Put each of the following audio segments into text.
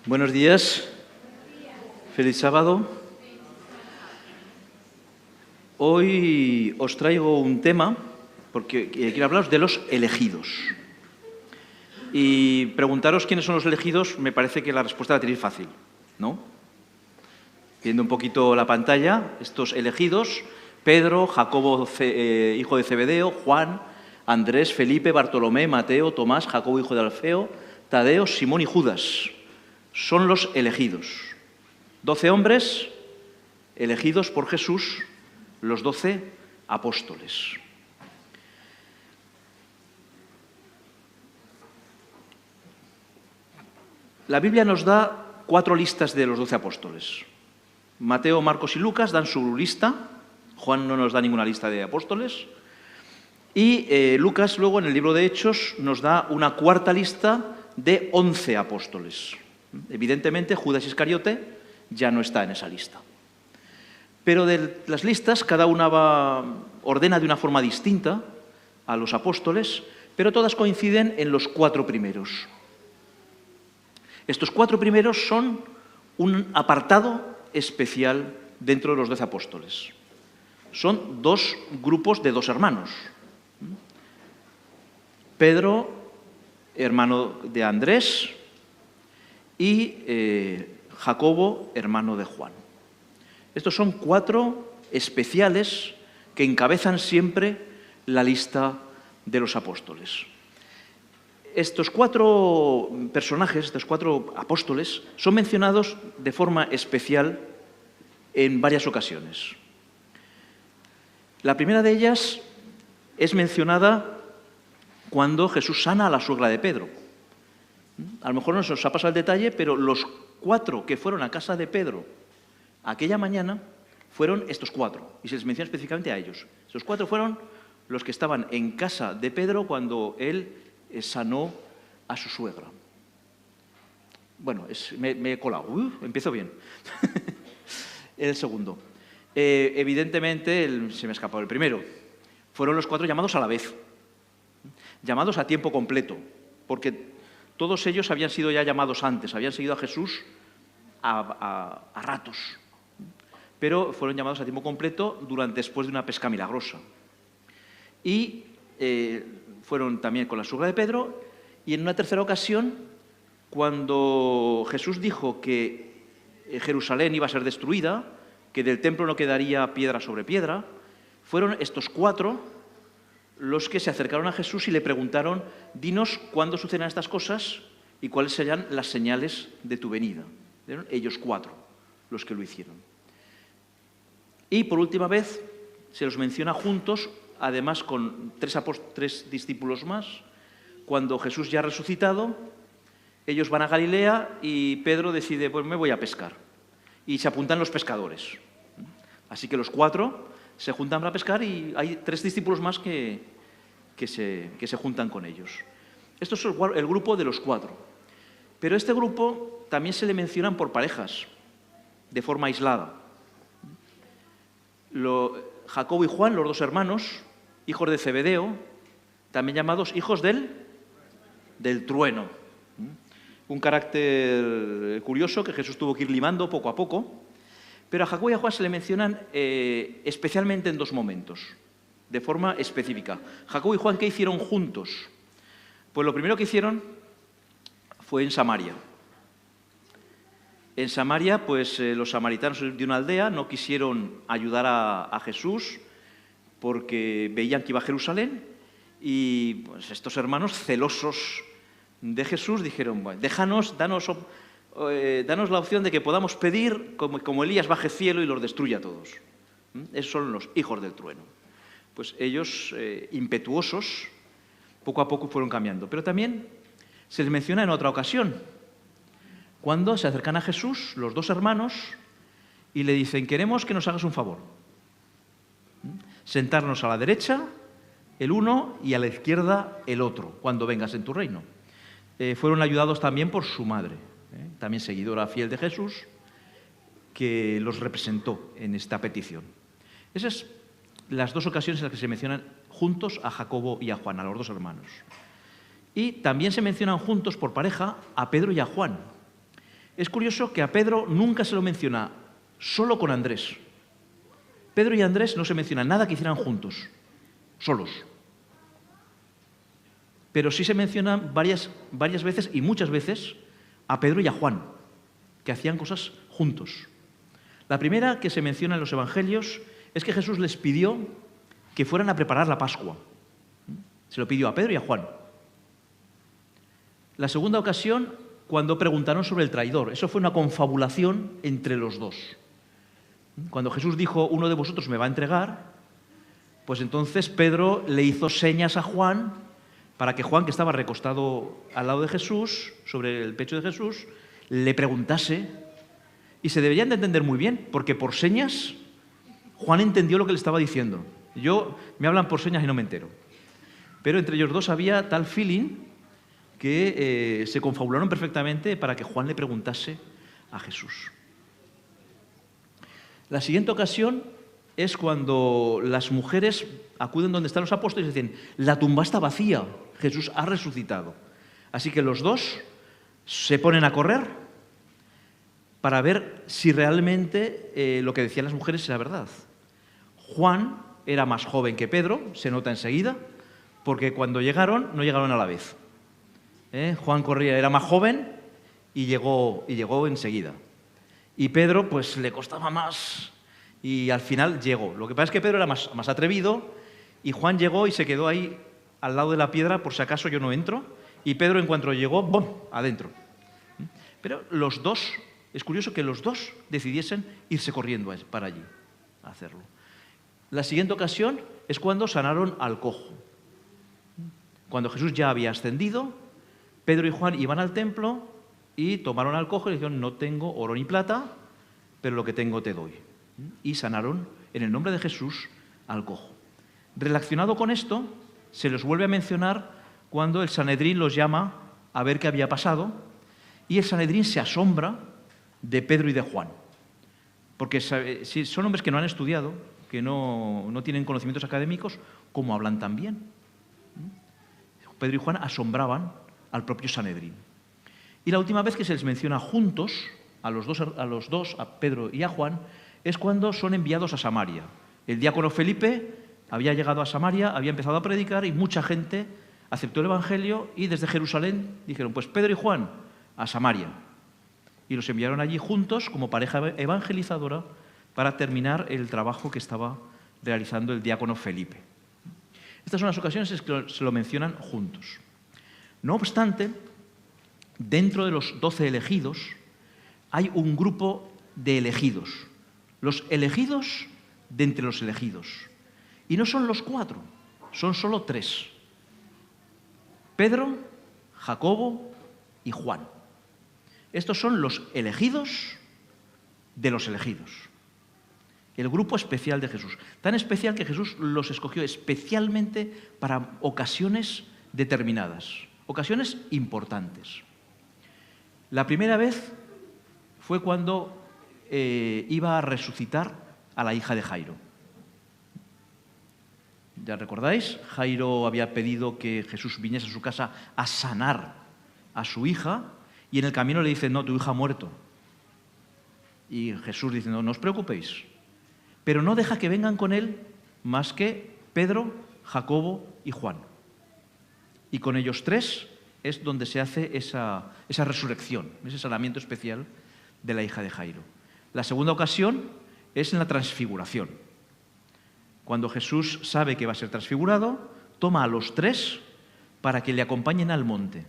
Buenos días, feliz sábado. Hoy os traigo un tema porque quiero hablaros de los elegidos. Y preguntaros quiénes son los elegidos, me parece que la respuesta la tenéis fácil, ¿no? Viendo un poquito la pantalla, estos elegidos: Pedro, Jacobo, hijo de Zebedeo, Juan, Andrés, Felipe, Bartolomé, Mateo, Tomás, Jacobo, hijo de Alfeo, Tadeo, Simón y Judas. Son los elegidos. 12 hombres elegidos por Jesús, los 12 apóstoles. La Biblia nos da 4 listas de los 12 apóstoles. Mateo, Marcos y Lucas dan su lista. Juan no nos da ninguna lista de apóstoles. Y Lucas luego en el libro de Hechos nos da una cuarta lista de 11 apóstoles. Evidentemente Judas Iscariote ya no está en esa lista. Pero de las listas cada una ordena de una forma distinta a los apóstoles, pero todas coinciden en los 4 primeros. Estos 4 primeros son un apartado especial dentro de los 12 apóstoles. Son 2 grupos de 2 hermanos. Pedro, hermano de Andrés, y Jacobo, hermano de Juan. Estos son 4 especiales que encabezan siempre la lista de los apóstoles. Estos 4 personajes, estos 4 apóstoles, son mencionados de forma especial en varias ocasiones. La primera de ellas es mencionada cuando Jesús sana a la suegra de Pedro. A lo mejor no se os ha pasado el detalle, pero los 4 que fueron a casa de Pedro aquella mañana fueron estos 4, y se les menciona específicamente a ellos. Estos 4 fueron los que estaban en casa de Pedro cuando él sanó a su suegra. Bueno, me he colado. Empiezo bien. El segundo. Evidentemente, se me ha escapado el primero. Fueron los 4 llamados a la vez. Llamados a tiempo completo, porque todos ellos habían sido ya llamados antes, habían seguido a Jesús a ratos, pero fueron llamados a tiempo completo después de una pesca milagrosa. Y fueron también con la suegra de Pedro, y en una tercera ocasión, cuando Jesús dijo que Jerusalén iba a ser destruida, que del templo no quedaría piedra sobre piedra, fueron estos 4 los que se acercaron a Jesús y le preguntaron: dinos cuándo sucederán estas cosas y cuáles serán las señales de tu venida. ¿Vieron? Ellos 4 los que lo hicieron. Y por última vez se los menciona juntos, además con 3 discípulos más, cuando Jesús ya ha resucitado, ellos van a Galilea y Pedro decide: pues me voy a pescar. Y se apuntan los pescadores. Así que los 4 se juntan para pescar y hay 3 discípulos más que se juntan con ellos. Esto es el grupo de los 4. Pero este grupo también se le mencionan por parejas, de forma aislada. Jacobo y Juan, los 2 hermanos, hijos de Zebedeo, también llamados hijos del trueno. Un carácter curioso que Jesús tuvo que ir limando poco a poco. Pero a Jacobo y a Juan se le mencionan especialmente en 2 momentos, de forma específica. Jacobo y Juan, ¿qué hicieron juntos? Pues lo primero que hicieron fue en Samaria. En Samaria, pues los samaritanos de una aldea no quisieron ayudar a Jesús porque veían que iba a Jerusalén, y pues estos hermanos celosos de Jesús dijeron: bueno, danos la opción de que podamos pedir como Elías baje del cielo y los destruya a todos. Esos son los hijos del trueno. Pues ellos, impetuosos, poco a poco fueron cambiando. Pero también se les menciona en otra ocasión, cuando se acercan a Jesús, los 2 hermanos, y le dicen: queremos que nos hagas un favor. Sentarnos a la derecha el uno y a la izquierda el otro, cuando vengas en tu reino. Fueron ayudados también por su madre, también seguidora fiel de Jesús, que los representó en esta petición. Esas son las 2 ocasiones en las que se mencionan juntos a Jacobo y a Juan, a los 2 hermanos. Y también se mencionan juntos por pareja a Pedro y a Juan. Es curioso que a Pedro nunca se lo menciona, solo con Andrés. Pedro y Andrés no se menciona nada que hicieran juntos, solos. Pero sí se mencionan varias veces y muchas veces a Pedro y a Juan, que hacían cosas juntos. La primera que se menciona en los Evangelios es que Jesús les pidió que fueran a preparar la Pascua. Se lo pidió a Pedro y a Juan. La segunda ocasión, cuando preguntaron sobre el traidor. Eso fue una confabulación entre los dos. Cuando Jesús dijo, uno de vosotros me va a entregar, pues entonces Pedro le hizo señas a Juan para que Juan, que estaba recostado al lado de Jesús, sobre el pecho de Jesús, le preguntase. Y se deberían de entender muy bien, porque por señas Juan entendió lo que le estaba diciendo. Me hablan por señas y no me entero. Pero entre ellos dos había tal feeling que se confabularon perfectamente para que Juan le preguntase a Jesús. La siguiente ocasión es cuando las mujeres acuden donde están los apóstoles y dicen, la tumba está vacía, Jesús ha resucitado. Así que los dos se ponen a correr para ver si realmente lo que decían las mujeres era verdad. Juan era más joven que Pedro, se nota enseguida, porque cuando llegaron, no llegaron a la vez. Juan corría, era más joven y llegó enseguida. Y Pedro, pues le costaba más y al final llegó. Lo que pasa es que Pedro era más atrevido y Juan llegó y se quedó ahí al lado de la piedra por si acaso yo no entro. Y Pedro, en cuanto llegó, ¡bum!, adentro. Pero los dos, es curioso que los dos decidiesen irse corriendo para allí a hacerlo. La siguiente ocasión es cuando sanaron al cojo. Cuando Jesús ya había ascendido, Pedro y Juan iban al templo y tomaron al cojo y le dijeron, no tengo oro ni plata, pero lo que tengo te doy. Y sanaron en el nombre de Jesús al cojo. Relacionado con esto, se les vuelve a mencionar cuando el Sanedrín los llama a ver qué había pasado y el Sanedrín se asombra de Pedro y de Juan. Porque si son hombres que no han estudiado, que no tienen conocimientos académicos, ¿cómo hablan tan bien? Pedro y Juan asombraban al propio Sanedrín. Y la última vez que se les menciona juntos, a los dos, a Pedro y a Juan, es cuando son enviados a Samaria. El diácono Felipe había llegado a Samaria, había empezado a predicar y mucha gente aceptó el Evangelio y desde Jerusalén dijeron, pues Pedro y Juan, a Samaria. Y los enviaron allí juntos como pareja evangelizadora para terminar el trabajo que estaba realizando el diácono Felipe. Estas son las ocasiones en que se lo mencionan juntos. No obstante, dentro de los 12 elegidos hay un grupo de elegidos. Los elegidos de entre los elegidos. Y no son los 4, son solo 3. Pedro, Jacobo y Juan. Estos son los elegidos de los elegidos. El grupo especial de Jesús. Tan especial que Jesús los escogió especialmente para ocasiones determinadas, ocasiones importantes. La primera vez fue cuando iba a resucitar a la hija de Jairo. ¿Ya recordáis? Jairo había pedido que Jesús viniese a su casa a sanar a su hija y en el camino le dice, no, tu hija ha muerto. Y Jesús dice, no os preocupéis. Pero no deja que vengan con él más que Pedro, Jacobo y Juan. Y con ellos 3 es donde se hace esa resurrección, ese sanamiento especial de la hija de Jairo. La segunda ocasión es en la transfiguración. Cuando Jesús sabe que va a ser transfigurado, toma a los 3 para que le acompañen al monte.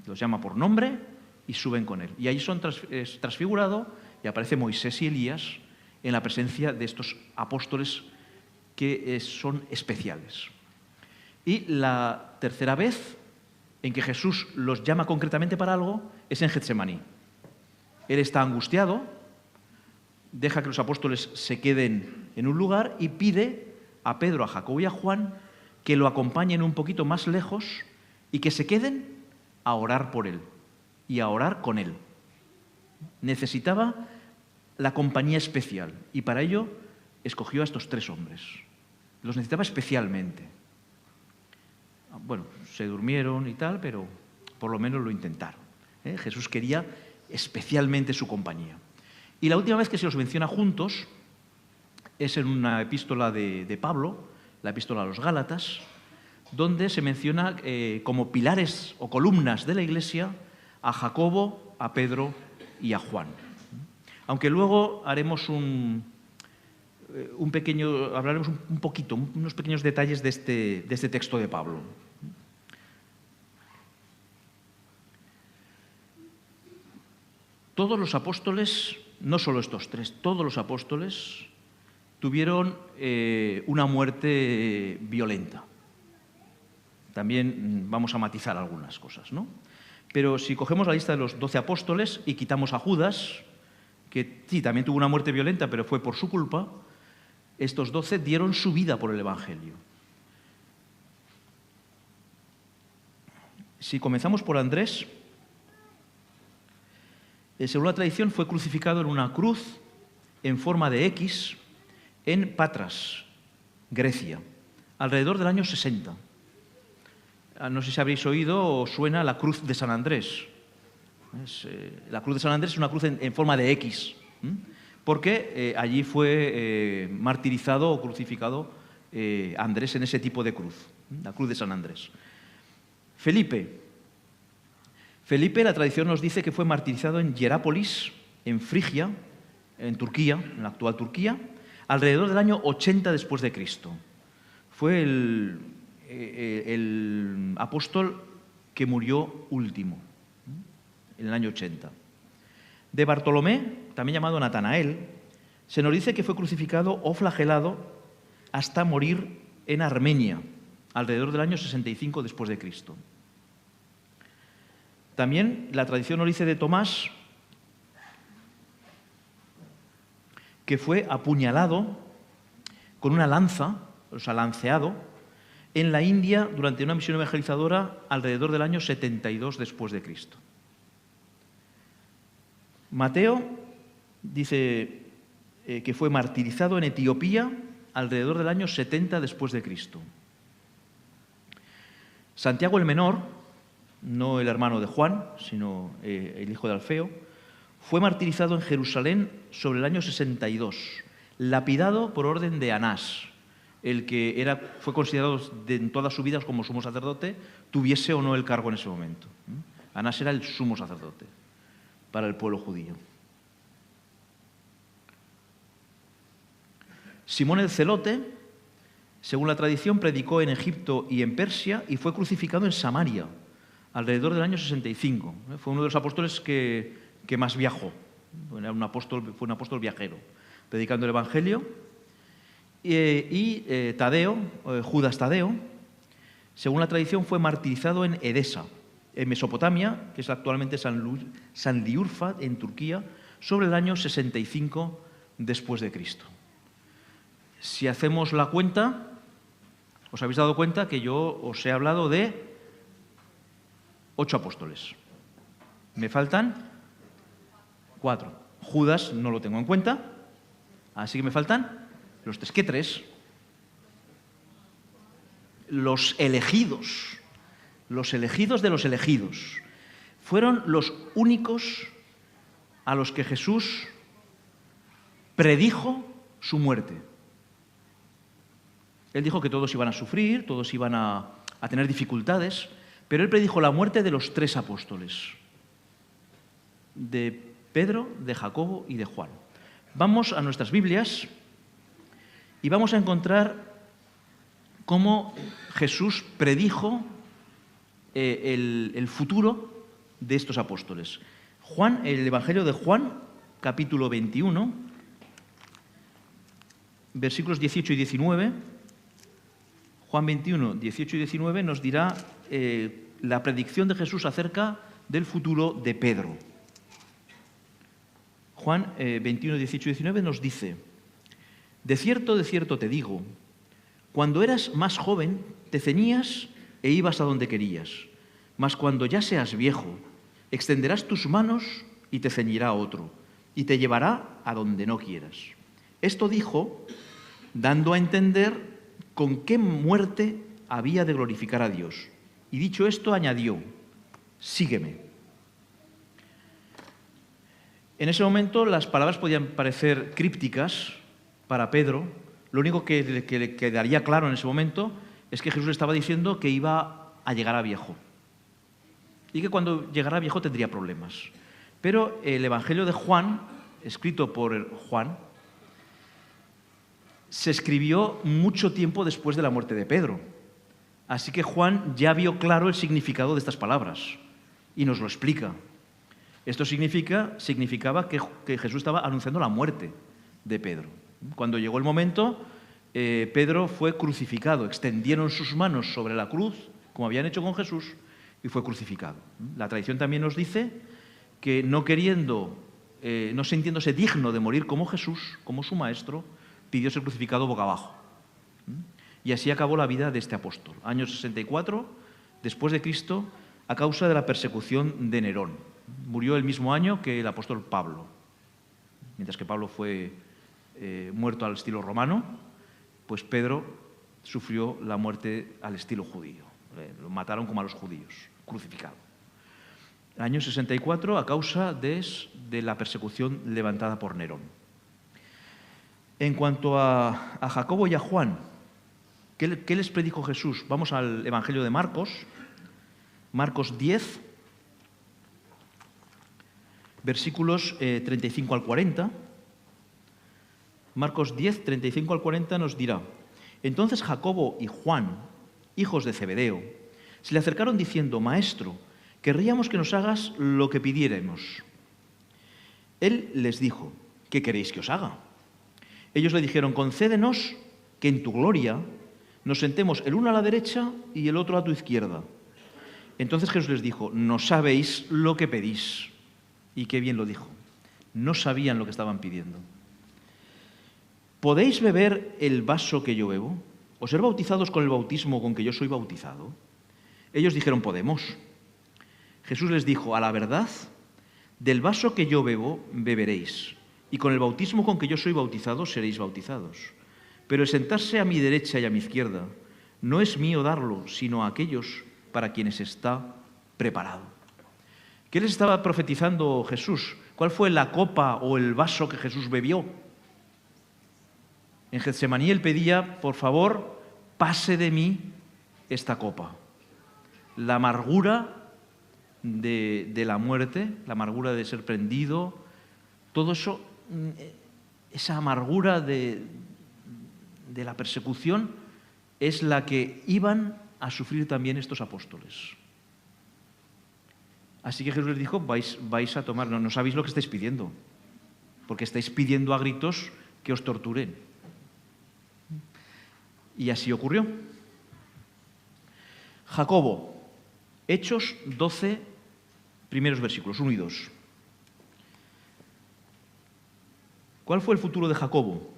Los llama por nombre y suben con él. Y ahí es transfigurado y aparece Moisés y Elías en la presencia de estos apóstoles que son especiales. Y la tercera vez en que Jesús los llama concretamente para algo es en Getsemaní. Él está angustiado, deja que los apóstoles se queden en un lugar y pide a Pedro, a Jacobo y a Juan que lo acompañen un poquito más lejos y que se queden a orar por él y a orar con él. Necesitaba la compañía especial y para ello escogió a estos 3 hombres. Los necesitaba especialmente. Bueno, se durmieron y tal, pero por lo menos lo intentaron. Jesús quería especialmente su compañía. Y la última vez que se los menciona juntos es en una epístola de Pablo, la epístola a los Gálatas, donde se menciona como pilares o columnas de la Iglesia a Jacobo, a Pedro y a Juan. Aunque luego haremos hablaremos un poquito, unos pequeños detalles de este texto de Pablo. Todos los apóstoles, no solo estos tres, todos los apóstoles tuvieron una muerte violenta. También vamos a matizar algunas cosas, ¿no? Pero si cogemos la lista de los 12 apóstoles y quitamos a Judas, que sí, también tuvo una muerte violenta, pero fue por su culpa, estos 12 dieron su vida por el Evangelio. Si comenzamos por Andrés, según la tradición fue crucificado en una cruz en forma de X en Patras, Grecia, alrededor del año 60. No sé si habréis oído o suena la cruz de San Andrés. La cruz de San Andrés es una cruz en forma de X, porque allí fue martirizado o crucificado Andrés en ese tipo de cruz, la cruz de San Andrés. Felipe, la tradición nos dice que fue martirizado en Hierápolis, en Frigia, en Turquía, en la actual Turquía, alrededor del año 80 después de Cristo. Fue el apóstol que murió último, en el año 80. De Bartolomé, también llamado Natanael, se nos dice que fue crucificado o flagelado hasta morir en Armenia, alrededor del año 65 después de Cristo. También la tradición nos dice de Tomás que fue apuñalado con una lanza, o sea, lanceado, en la India durante una misión evangelizadora alrededor del año 72 después de Cristo. Mateo dice que fue martirizado en Etiopía alrededor del año 70 después de Cristo. Santiago el Menor, no el hermano de Juan, sino el hijo de Alfeo, fue martirizado en Jerusalén sobre el año 62, lapidado por orden de Anás, el que fue considerado en toda su vida como sumo sacerdote, tuviese o no el cargo en ese momento. Anás era el sumo sacerdote para el pueblo judío. Simón el Celote, según la tradición, predicó en Egipto y en Persia y fue crucificado en Samaria, alrededor del año 65. Fue uno de los apóstoles que más viajó. Fue un apóstol viajero, predicando el Evangelio. Tadeo, Judas Tadeo, según la tradición, fue martirizado en Edesa, en Mesopotamia, que es actualmente San Liurfa, en Turquía, sobre el año 65 después de Cristo. Si hacemos la cuenta, os habéis dado cuenta que yo os he hablado de 8 apóstoles. Me faltan 4. Judas no lo tengo en cuenta, así que me faltan los 3. ¿Qué 3? Los elegidos de los elegidos. Fueron los únicos a los que Jesús predijo su muerte. Él dijo que todos iban a sufrir, todos iban a tener dificultades, pero él predijo la muerte de los 3 apóstoles, de Pedro, de Jacobo y de Juan. Vamos a nuestras Biblias y vamos a encontrar cómo Jesús predijo el futuro de estos apóstoles. El Evangelio de Juan, capítulo 21, versículos 18 y 19. Juan 21, 18 y 19 nos dirá la predicción de Jesús acerca del futuro de Pedro. Juan 21, 18 y 19 nos dice: de cierto te digo, cuando eras más joven te ceñías e ibas a donde querías, mas cuando ya seas viejo, extenderás tus manos y te ceñirá otro, y te llevará a donde no quieras. Esto dijo, dando a entender con qué muerte había de glorificar a Dios. Y dicho esto, añadió: sígueme. En ese momento las palabras podían parecer crípticas para Pedro. Lo único que le quedaría claro en ese momento es que Jesús estaba diciendo que iba a llegar a viejo y que cuando llegara a viejo tendría problemas. Pero el Evangelio de Juan, escrito por Juan, se escribió mucho tiempo después de la muerte de Pedro. Así que Juan ya vio claro el significado de estas palabras y nos lo explica. Esto significaba que Jesús estaba anunciando la muerte de Pedro. Cuando llegó el momento, Pedro fue crucificado. Extendieron sus manos sobre la cruz, como habían hecho con Jesús, y fue crucificado. La tradición también nos dice que no sintiéndose digno de morir como Jesús, como su maestro, pidió ser crucificado boca abajo. Y así acabó la vida de este apóstol. Año 64 después de Cristo, a causa de la persecución de Nerón. Murió el mismo año que el apóstol Pablo. Mientras que Pablo fue muerto al estilo romano, pues Pedro sufrió la muerte al estilo judío. Lo mataron como a los judíos, crucificado. Año 64 a causa de la persecución levantada por Nerón. En cuanto a Jacobo y a Juan, ¿qué les predijo Jesús? Vamos al Evangelio de Marcos, Marcos 10, versículos 35 al 40. Marcos 10, 35 al 40 nos dirá: entonces Jacobo y Juan, hijos de Zebedeo, se le acercaron diciendo: Maestro, querríamos que nos hagas lo que pidiéramos. Él les dijo: ¿qué queréis que os haga? Ellos le dijeron: concédenos que en tu gloria nos sentemos el uno a la derecha y el otro a tu izquierda. Entonces Jesús les dijo: no sabéis lo que pedís. Y qué bien lo dijo. No sabían lo que estaban pidiendo. ¿Podéis beber el vaso que yo bebo? ¿O ser bautizados con el bautismo con que yo soy bautizado? Ellos dijeron: podemos. Jesús les dijo: a la verdad, del vaso que yo bebo, beberéis, y con el bautismo con que yo soy bautizado, seréis bautizados. Pero el sentarse a mi derecha y a mi izquierda no es mío darlo, sino a aquellos para quienes está preparado. ¿Qué les estaba profetizando Jesús? ¿Cuál fue la copa o el vaso que Jesús bebió? En Getsemaní él pedía: por favor, pase de mí esta copa. La amargura de la muerte, la amargura de ser prendido, todo eso, esa amargura de la persecución es la que iban a sufrir también estos apóstoles. Así que Jesús les dijo: vais a tomar, no sabéis lo que estáis pidiendo, porque estáis pidiendo a gritos que os torturen. Y así ocurrió. Jacobo, Hechos 12, primeros versículos, 1 y 2. ¿Cuál fue el futuro de Jacobo,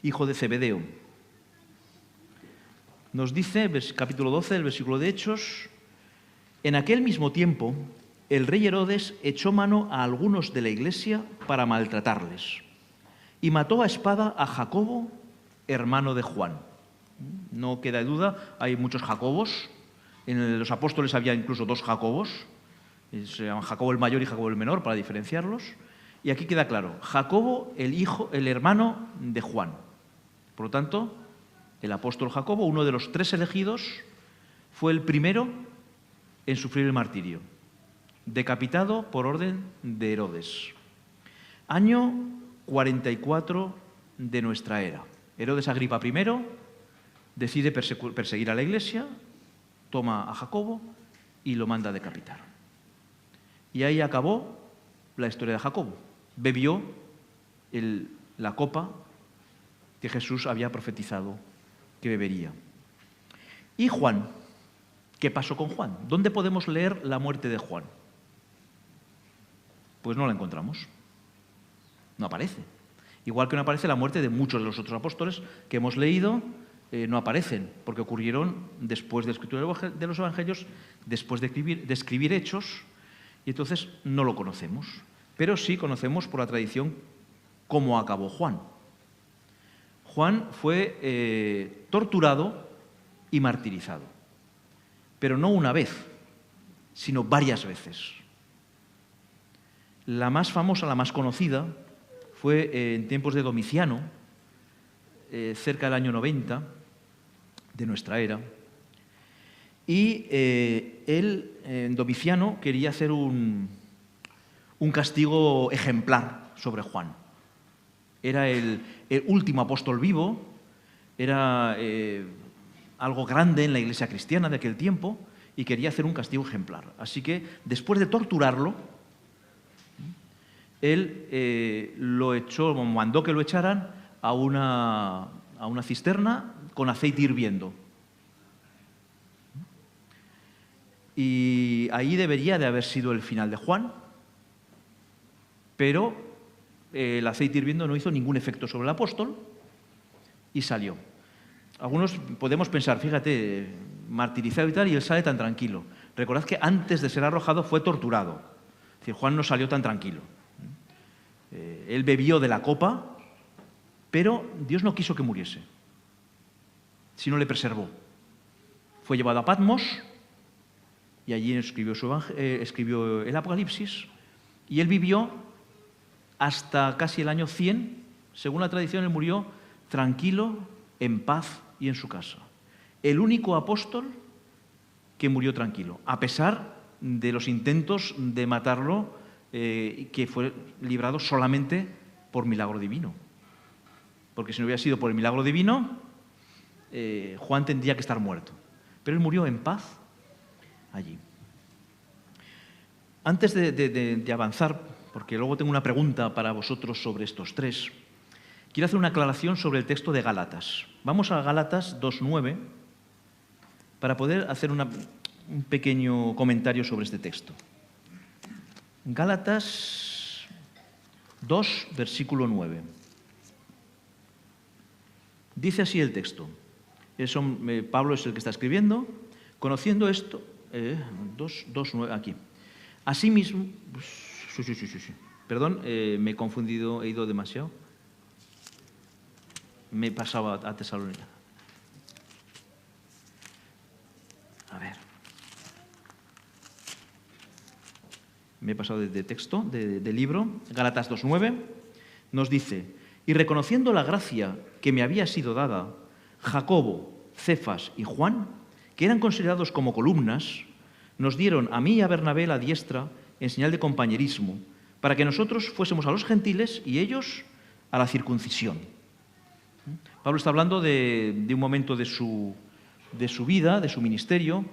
hijo de Zebedeo? Nos dice, capítulo 12, el versículo de Hechos: en aquel mismo tiempo, el rey Herodes echó mano a algunos de la iglesia para maltratarles y mató a espada a Jacobo, hermano de Juan. No queda duda, hay muchos Jacobos. En los apóstoles había incluso 2 Jacobos. Se llaman Jacobo el mayor y Jacobo el menor, para diferenciarlos. Y aquí queda claro: Jacobo, el hermano de Juan. Por lo tanto, el apóstol Jacobo, uno de los 3 elegidos, fue el primero en sufrir el martirio, decapitado por orden de Herodes. Año 44 de nuestra era. Herodes Agripa I decide perseguir a la iglesia, toma a Jacobo y lo manda a decapitar. Y ahí acabó la historia de Jacobo. Bebió la copa que Jesús había profetizado que bebería. ¿Y Juan? ¿Qué pasó con Juan? ¿Dónde podemos leer la muerte de Juan? Pues no la encontramos. No aparece. Igual que no aparece la muerte de muchos de los otros apóstoles que hemos leído, no aparecen, porque ocurrieron después de la escritura de los evangelios, después de escribir Hechos, y entonces no lo conocemos. Pero sí conocemos por la tradición cómo acabó Juan. Juan fue torturado y martirizado, pero no una vez, sino varias veces. La más famosa, la más conocida, fue en tiempos de Domiciano, cerca del año 90 de nuestra era. Y Domiciano quería hacer un castigo ejemplar sobre Juan. Era el último apóstol vivo, era algo grande en la iglesia cristiana de aquel tiempo y quería hacer un castigo ejemplar. Así que, después de torturarlo, él lo echó, mandó que lo echaran a una cisterna con aceite hirviendo. Y ahí debería de haber sido el final de Juan, pero el aceite hirviendo no hizo ningún efecto sobre el apóstol y salió. Algunos podemos pensar, fíjate, martirizado y tal, y él sale tan tranquilo. Recordad que antes de ser arrojado fue torturado. Es decir, Juan no salió tan tranquilo. Él bebió de la copa, pero Dios no quiso que muriese, sino le preservó. Fue llevado a Patmos y allí escribió el Apocalipsis, y él vivió hasta casi el año 100. Según la tradición, él murió tranquilo, en paz y en su casa. El único apóstol que murió tranquilo, a pesar de los intentos de matarlo, que fue librado solamente por milagro divino. Porque si no hubiera sido por el milagro divino, Juan tendría que estar muerto. Pero él murió en paz allí. Antes de avanzar, porque luego tengo una pregunta para vosotros sobre estos tres, quiero hacer una aclaración sobre el texto de Gálatas. Vamos a Gálatas 2:9 para poder hacer un pequeño comentario sobre este texto. Gálatas 2, versículo 9. Dice así el texto. Pablo es el que está escribiendo. Conociendo esto, 2:9, aquí. Asimismo, perdón, me he confundido, he ido demasiado. Me he pasado a Tesalónica. A ver. Me he pasado de texto, de libro. Gálatas 2:9 nos dice: y reconociendo la gracia que me había sido dada, Jacobo, Cefas y Juan, que eran considerados como columnas, nos dieron a mí y a Bernabé la diestra en señal de compañerismo, para que nosotros fuésemos a los gentiles y ellos a la circuncisión. Pablo está hablando de un momento de su vida, de su ministerio.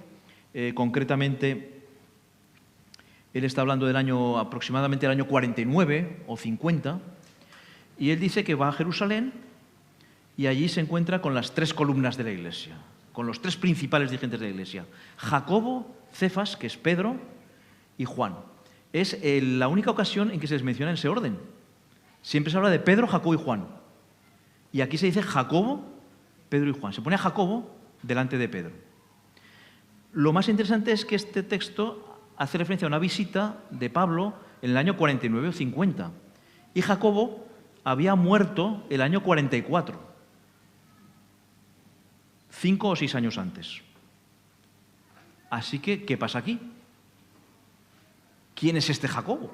Concretamente, él está hablando del año, aproximadamente el año 49 o 50, y él dice que va a Jerusalén y allí se encuentra con las tres columnas de la iglesia, con los tres principales dirigentes de la iglesia: Jacobo, Cefas, que es Pedro, y Juan. Es la única ocasión en que se les menciona en ese orden. Siempre se habla de Pedro, Jacobo y Juan. Y aquí se dice Jacobo, Pedro y Juan. Se pone a Jacobo delante de Pedro. Lo más interesante es que este texto hace referencia a una visita de Pablo en el año 49 o 50. Y Jacobo había muerto el año 44, 5 o 6 años antes. Así que, ¿qué pasa aquí? ¿Quién es este Jacobo?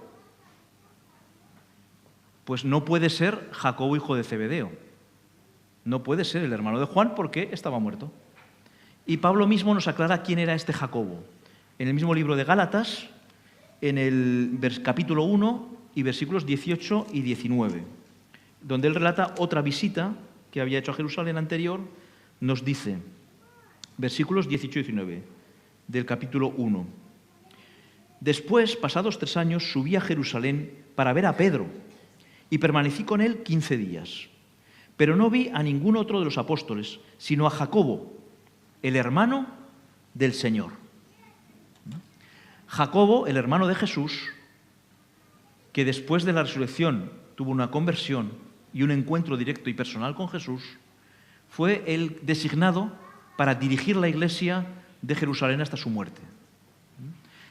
Pues no puede ser Jacobo, hijo de Zebedeo. No puede ser el hermano de Juan porque estaba muerto. Y Pablo mismo nos aclara quién era este Jacobo. En el mismo libro de Gálatas, en el capítulo 1 y versículos 18 y 19, donde él relata otra visita que había hecho a Jerusalén anterior, nos dice, versículos 18 y 19, del capítulo 1. Después, pasados 3 años, subí a Jerusalén para ver a Pedro y permanecí con él 15 días. Pero no vi a ningún otro de los apóstoles, sino a Jacobo, el hermano del Señor. Jacobo, el hermano de Jesús, que después de la resurrección tuvo una conversión y un encuentro directo y personal con Jesús, fue el designado para dirigir la iglesia de Jerusalén hasta su muerte.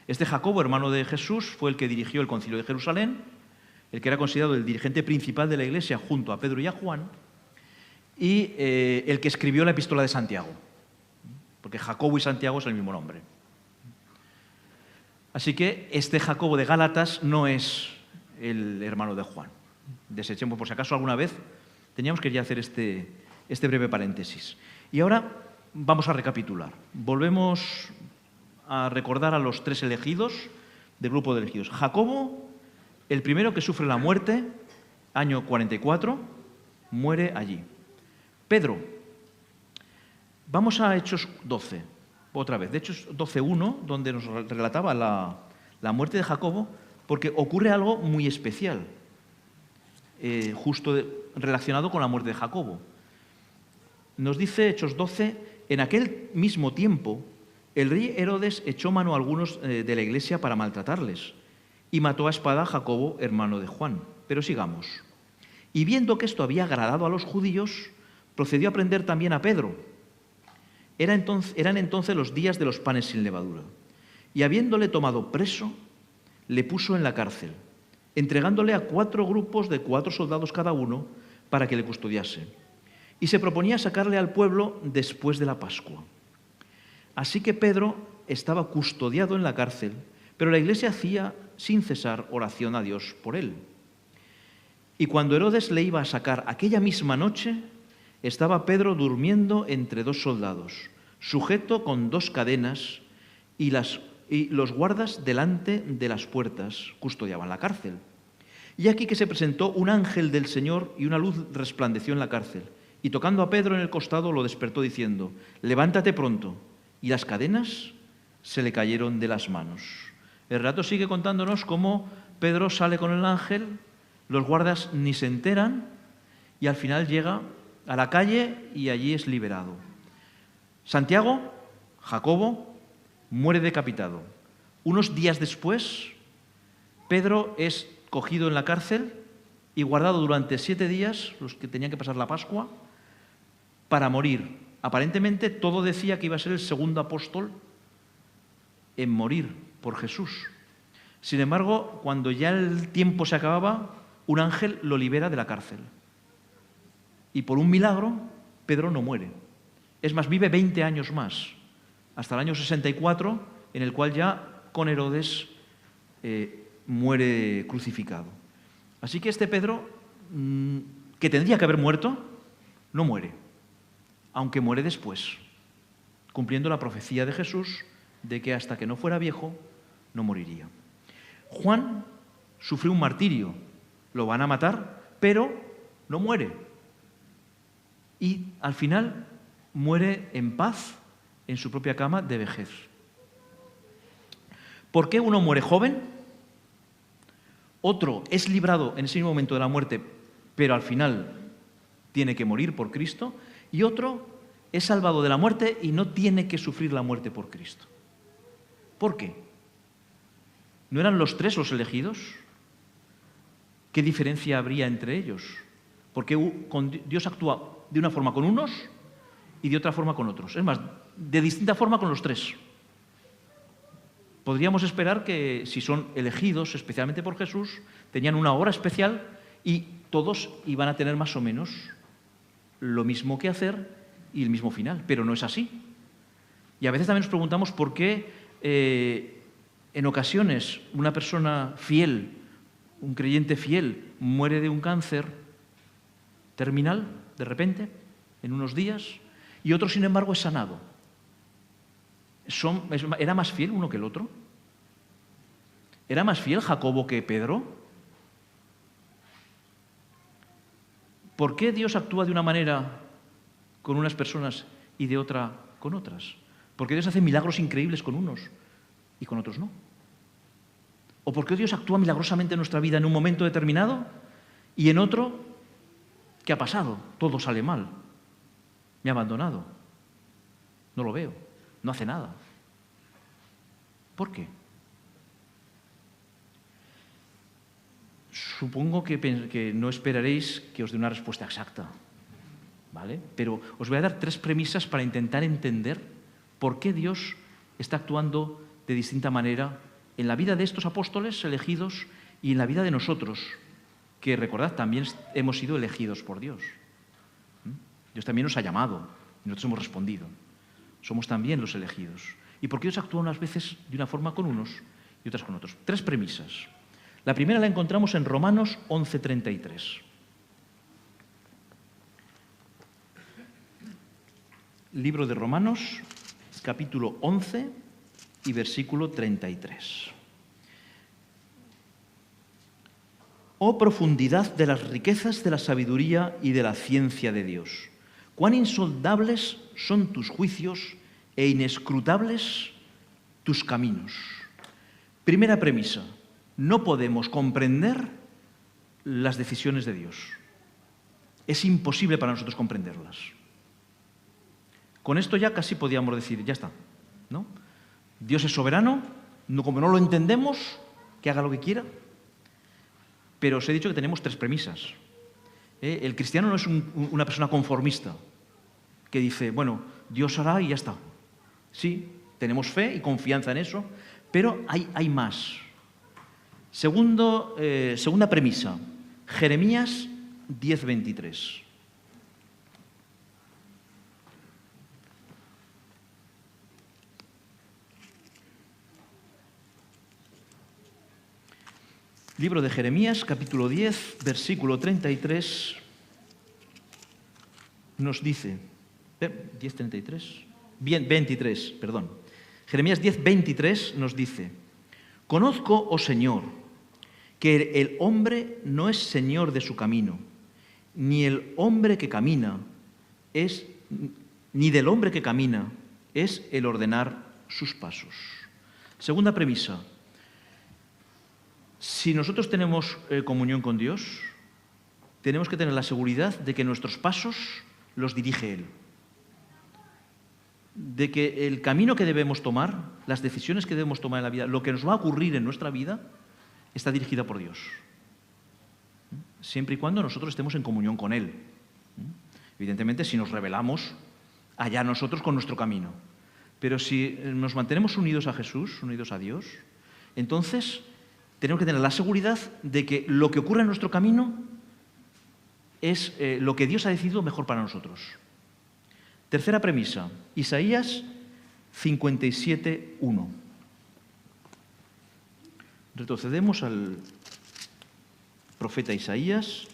Este Jacobo, hermano de Jesús, fue el que dirigió el Concilio de Jerusalén, el que era considerado el dirigente principal de la iglesia junto a Pedro y a Juan, y el que escribió la Epístola de Santiago, porque Jacobo y Santiago es el mismo nombre. Así que este Jacobo de Gálatas no es el hermano de Juan. Desechemos, por si acaso alguna vez teníamos que ya hacer este breve paréntesis. Y ahora vamos a recapitular. Volvemos a recordar a los 3 elegidos del grupo de elegidos. Jacobo, el primero que sufre la muerte, año 44, muere allí. Pedro, vamos a Hechos 12, otra vez. De Hechos 12:1, donde nos relataba la muerte de Jacobo, porque ocurre algo muy especial, justo relacionado con la muerte de Jacobo. Nos dice Hechos 12, en aquel mismo tiempo, el rey Herodes echó mano a algunos de la iglesia para maltratarles y mató a espada a Jacobo, hermano de Juan. Pero sigamos. Y viendo que esto había agradado a los judíos, procedió a prender también a Pedro. Eran entonces los días de los panes sin levadura. Y habiéndole tomado preso, le puso en la cárcel, entregándole a 4 grupos de 4 soldados cada uno para que le custodiase. Y se proponía sacarle al pueblo después de la Pascua. Así que Pedro estaba custodiado en la cárcel, pero la iglesia hacía sin cesar oración a Dios por él. Y cuando Herodes le iba a sacar aquella misma noche, estaba Pedro durmiendo entre 2 soldados, sujeto con 2 cadenas, y los guardas delante de las puertas custodiaban la cárcel. Y aquí que se presentó un ángel del Señor y una luz resplandeció en la cárcel. Y tocando a Pedro en el costado lo despertó diciendo, levántate pronto. Y las cadenas se le cayeron de las manos. El relato sigue contándonos cómo Pedro sale con el ángel, los guardas ni se enteran y al final llega a la calle y allí es liberado. Santiago, Jacobo, muere decapitado. Unos días después, Pedro es cogido en la cárcel y guardado durante 7 días, los que tenían que pasar la Pascua, para morir. Aparentemente todo decía que iba a ser el segundo apóstol en morir por Jesús. Sin embargo, cuando ya el tiempo se acababa, un ángel lo libera de la cárcel. Y por un milagro, Pedro no muere. Es más, vive 20 años más, hasta el año 64, en el cual ya con Herodes muere crucificado. Así que este Pedro, que tendría que haber muerto, no muere, aunque muere después, cumpliendo la profecía de Jesús de que hasta que no fuera viejo, no moriría. Juan sufrió un martirio, lo van a matar, pero no muere. Y al final muere en paz en su propia cama de vejez. ¿Por qué uno muere joven? Otro es librado en ese mismo momento de la muerte, pero al final tiene que morir por Cristo. Y otro es salvado de la muerte y no tiene que sufrir la muerte por Cristo. ¿Por qué? ¿No eran los 3 los elegidos? ¿Qué diferencia habría entre ellos? Porque Dios actúa de una forma con unos y de otra forma con otros. Es más, de distinta forma con los 3. Podríamos esperar que si son elegidos especialmente por Jesús, tenían una hora especial y todos iban a tener más o menos lo mismo que hacer y el mismo final, pero no es así. Y a veces también nos preguntamos por qué en ocasiones una persona fiel, un creyente fiel, muere de un cáncer terminal, de repente, en unos días, y otro, sin embargo, es sanado. ¿Era más fiel uno que el otro? ¿Era más fiel Jacobo que Pedro? ¿Por qué Dios actúa de una manera con unas personas y de otra con otras? ¿Por qué Dios hace milagros increíbles con unos y con otros no? ¿O por qué Dios actúa milagrosamente en nuestra vida en un momento determinado y en otro, ¿qué ha pasado? Todo sale mal. Me ha abandonado. No lo veo. No hace nada. ¿Por qué? Supongo que no esperaréis que os dé una respuesta exacta, ¿vale? Pero os voy a dar 3 premisas para intentar entender por qué Dios está actuando de distinta manera en la vida de estos apóstoles elegidos y en la vida de nosotros, que recordad, también hemos sido elegidos por Dios. Dios también nos ha llamado y nosotros hemos respondido. Somos también los elegidos. ¿Y por qué Dios actúa unas veces de una forma con unos y otras con otros? 3 premisas. La primera la encontramos en Romanos 11:33. Libro de Romanos, capítulo 11 y versículo 33. Oh profundidad de las riquezas de la sabiduría y de la ciencia de Dios. Cuán insondables son tus juicios e inescrutables tus caminos. Primera premisa, no podemos comprender las decisiones de Dios. Es imposible para nosotros comprenderlas. Con esto ya casi podíamos decir, ya está, ¿no? Dios es soberano, como no lo entendemos, que haga lo que quiera. Pero os he dicho que tenemos tres premisas. El cristiano no es una persona conformista que dice, bueno, Dios hará y ya está. Sí, tenemos fe y confianza en eso, pero hay más. Segunda premisa, Jeremías 10:23. Libro de Jeremías, capítulo 10, versículo 33, nos dice, 10:33, bien, 23, perdón. Jeremías 10:23 nos dice, conozco, oh Señor, que el hombre no es señor de su camino, ni el hombre que camina ni del hombre que camina es el ordenar sus pasos. Segunda premisa. Si nosotros tenemos comunión con Dios, tenemos que tener la seguridad de que nuestros pasos los dirige Él. De que el camino que debemos tomar, las decisiones que debemos tomar en la vida, lo que nos va a ocurrir en nuestra vida, está dirigida por Dios. Siempre y cuando nosotros estemos en comunión con Él. Evidentemente, si nos rebelamos, allá nosotros con nuestro camino. Pero si nos mantenemos unidos a Jesús, unidos a Dios, entonces tenemos que tener la seguridad de que lo que ocurre en nuestro camino es lo que Dios ha decidido mejor para nosotros. Tercera premisa, Isaías 57:1. Retrocedemos al profeta Isaías,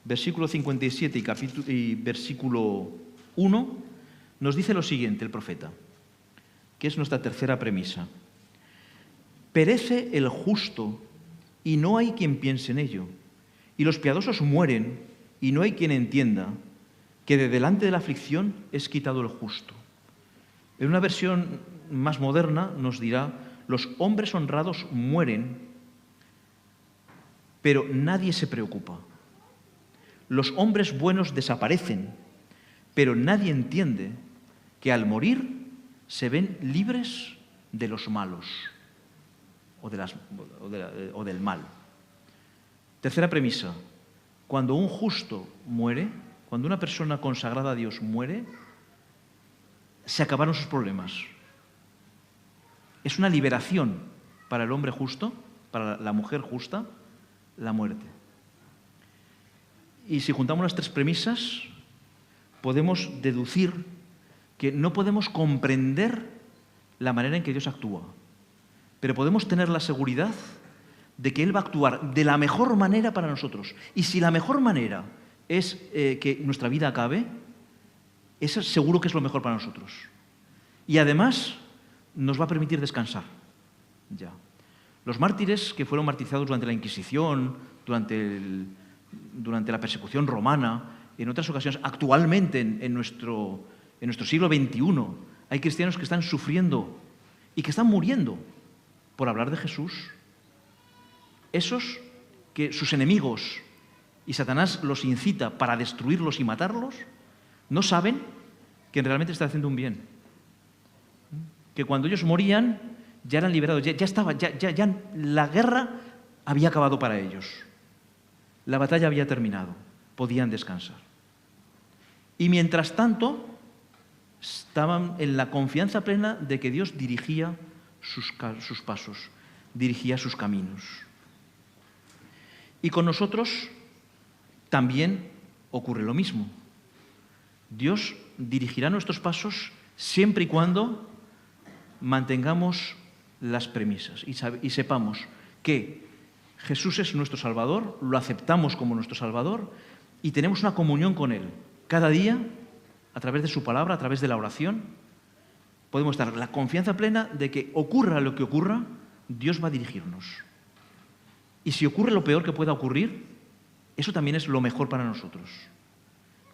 versículo 57 y versículo 1, nos dice lo siguiente el profeta, que es nuestra tercera premisa. Perece el justo y no hay quien piense en ello, y los piadosos mueren y no hay quien entienda que de delante de la aflicción es quitado el justo. En una versión más moderna nos dirá, los hombres honrados mueren, pero nadie se preocupa. Los hombres buenos desaparecen, pero nadie entiende que al morir se ven libres de los malos o del mal. Tercera premisa, cuando un justo muere, cuando una persona consagrada a Dios muere, se acabaron sus problemas. Es una liberación para el hombre justo, para la mujer justa, la muerte. Y si juntamos las tres premisas, podemos deducir que no podemos comprender la manera en que Dios actúa, pero podemos tener la seguridad de que Él va a actuar de la mejor manera para nosotros. Y si la mejor manera es que nuestra vida acabe, eso seguro que es lo mejor para nosotros. Y además nos va a permitir descansar. Ya. Los mártires que fueron martirizados durante la Inquisición, durante la persecución romana, en otras ocasiones, actualmente en nuestro siglo XXI, hay cristianos que están sufriendo y que están muriendo por hablar de Jesús. Esos que sus enemigos y Satanás los incita para destruirlos y matarlos, no saben que realmente están haciendo un bien. Que cuando ellos morían ya eran liberados, ya la guerra había acabado para ellos. La batalla había terminado, podían descansar. Y mientras tanto, estaban en la confianza plena de que Dios dirigía sus pasos, dirigía sus caminos. Y con nosotros también ocurre lo mismo. Dios dirigirá nuestros pasos siempre y cuando mantengamos las premisas y sepamos que Jesús es nuestro Salvador, lo aceptamos como nuestro Salvador y tenemos una comunión con Él. Cada día, a través de su palabra, a través de la oración, podemos dar la confianza plena de que ocurra lo que ocurra, Dios va a dirigirnos. Y si ocurre lo peor que pueda ocurrir, eso también es lo mejor para nosotros.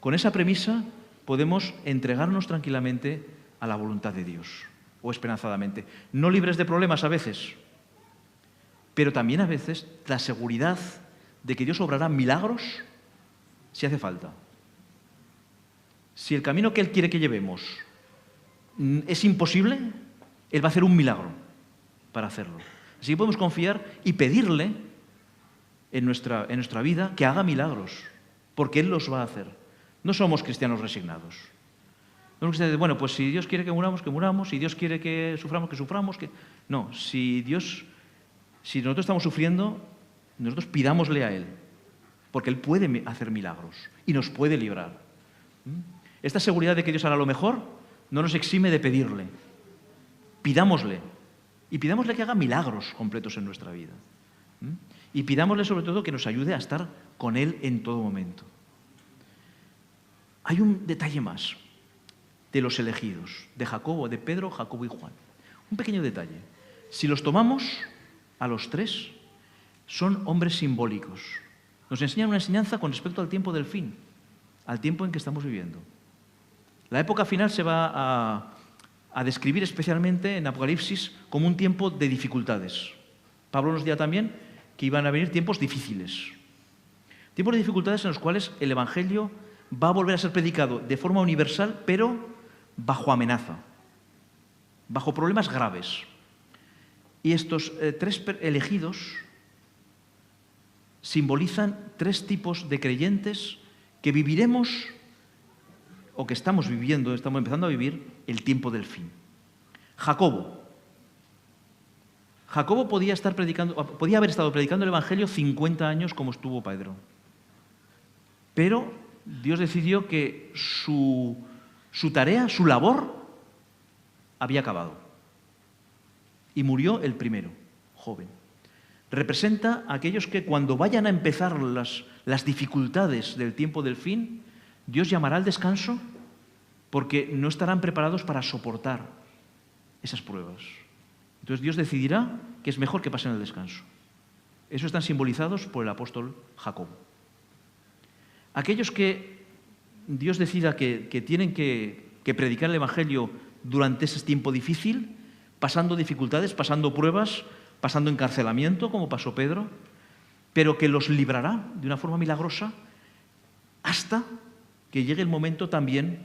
Con esa premisa podemos entregarnos tranquilamente a la voluntad de Dios, o esperanzadamente. No libres de problemas a veces, pero también a veces la seguridad de que Dios obrará milagros si hace falta. Si el camino que Él quiere que llevemos es imposible, Él va a hacer un milagro para hacerlo. Así que podemos confiar y pedirle en nuestra vida que haga milagros, porque Él los va a hacer. No somos cristianos resignados. No somos cristianos, bueno, pues si Dios quiere que muramos, si Dios quiere que suframos, No, si nosotros estamos sufriendo, nosotros pidámosle a Él, porque Él puede hacer milagros y nos puede librar. Esta seguridad de que Dios hará lo mejor no nos exime de pedirle. Pidámosle. Y pidámosle que haga milagros completos en nuestra vida. Y pidámosle sobre todo que nos ayude a estar con Él en todo momento. Hay un detalle más de los elegidos, de Jacobo, de Pedro, Jacobo y Juan. Un pequeño detalle. Si los tomamos a los tres, son hombres simbólicos. Nos enseñan una enseñanza con respecto al tiempo del fin, al tiempo en que estamos viviendo. La época final se va a describir especialmente en Apocalipsis como un tiempo de dificultades. Pablo nos dirá también que iban a venir tiempos difíciles. Tiempos de dificultades en los cuales el Evangelio va a volver a ser predicado de forma universal, pero bajo amenaza, bajo problemas graves. Y estos tres elegidos simbolizan tres tipos de creyentes que viviremos o que estamos viviendo, estamos empezando a vivir el tiempo del fin. Jacobo podía haber estado predicando el Evangelio 50 años como estuvo Pedro. Pero Dios decidió que su tarea, su labor, había acabado. Y murió el primero, joven. Representa a aquellos que cuando vayan a empezar las dificultades del tiempo del fin, Dios llamará al descanso porque no estarán preparados para soportar esas pruebas. Entonces Dios decidirá que es mejor que pasen el descanso. Eso están simbolizados por el apóstol Jacobo. Aquellos que Dios decida que tienen que predicar el Evangelio durante ese tiempo difícil, pasando dificultades, pasando pruebas, pasando encarcelamiento, como pasó Pedro, pero que los librará de una forma milagrosa hasta que llegue el momento también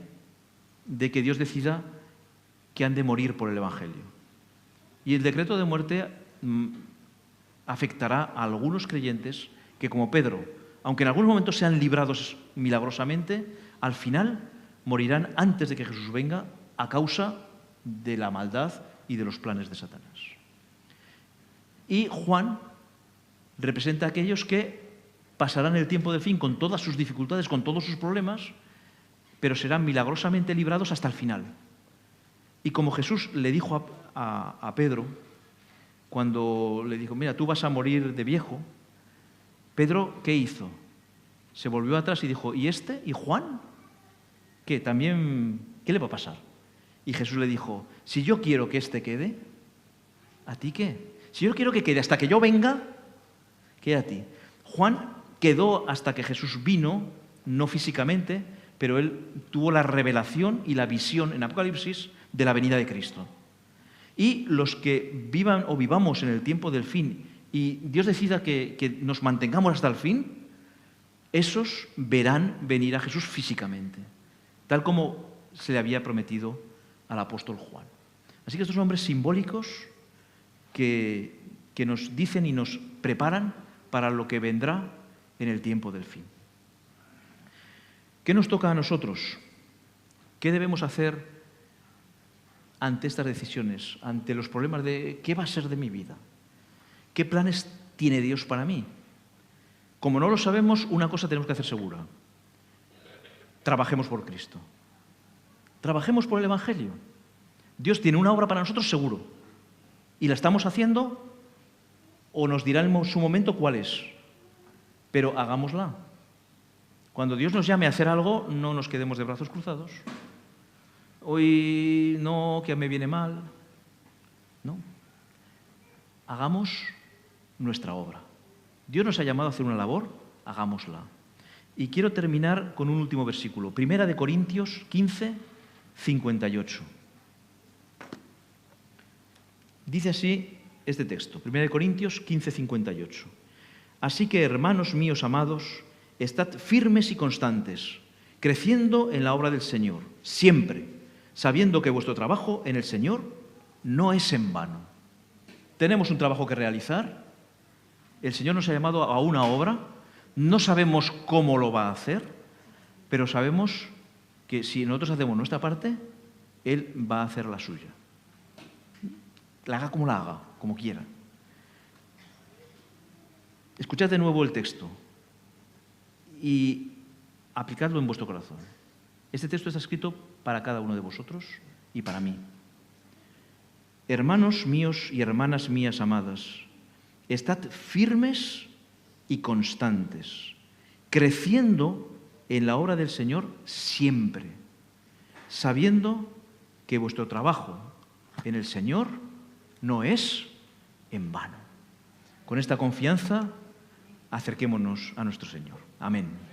de que Dios decida que han de morir por el Evangelio. Y el decreto de muerte afectará a algunos creyentes que, como Pedro, aunque en algunos momentos sean librados milagrosamente, al final morirán antes de que Jesús venga a causa de la maldad y de los planes de Satanás. Y Juan representa a aquellos que pasarán el tiempo del fin con todas sus dificultades, con todos sus problemas, pero serán milagrosamente librados hasta el final. Y como Jesús le dijo a Pedro, cuando le dijo, mira, tú vas a morir de viejo, Pedro, ¿qué hizo? Se volvió atrás y dijo, ¿y este? ¿Y Juan? ¿Qué? ¿También? ¿Qué le va a pasar? Y Jesús le dijo, si yo quiero que este quede, ¿a ti qué? Si yo quiero que quede hasta que yo venga, ¿qué a ti? Juan quedó hasta que Jesús vino, no físicamente, pero él tuvo la revelación y la visión en Apocalipsis de la venida de Cristo. Y los que vivan o vivamos en el tiempo del fin y Dios decida que nos mantengamos hasta el fin, esos verán venir a Jesús físicamente, tal como se le había prometido al apóstol Juan. Así que estos son hombres simbólicos que nos dicen y nos preparan para lo que vendrá en el tiempo del fin. ¿Qué nos toca a nosotros? ¿Qué debemos hacer ante estas decisiones, ante los problemas de qué va a ser de mi vida? ¿Qué planes tiene Dios para mí? Como no lo sabemos, una cosa tenemos que hacer segura. Trabajemos por Cristo. Trabajemos por el Evangelio. Dios tiene una obra para nosotros seguro. Y la estamos haciendo o nos dirá en su momento cuál es, pero hagámosla. Cuando Dios nos llame a hacer algo, no nos quedemos de brazos cruzados. Hoy no, que me viene mal. No. Hagamos nuestra obra. Dios nos ha llamado a hacer una labor, hagámosla. Y quiero terminar con un último versículo. 1 Corintios 15, 58. Dice así este texto, 1 Corintios 15, 58. Así que, hermanos míos amados, estad firmes y constantes, creciendo en la obra del Señor, siempre, sabiendo que vuestro trabajo en el Señor no es en vano. Tenemos un trabajo que realizar. El Señor nos ha llamado a una obra. No sabemos cómo lo va a hacer, pero sabemos que si nosotros hacemos nuestra parte, Él va a hacer la suya. La haga, como quiera. Escuchad de nuevo el texto y aplicadlo en vuestro corazón. Este texto está escrito para cada uno de vosotros y para mí. Hermanos míos y hermanas mías amadas, estad firmes y constantes, creciendo en la obra del Señor siempre, sabiendo que vuestro trabajo en el Señor no es en vano. Con esta confianza, acerquémonos a nuestro Señor. Amén.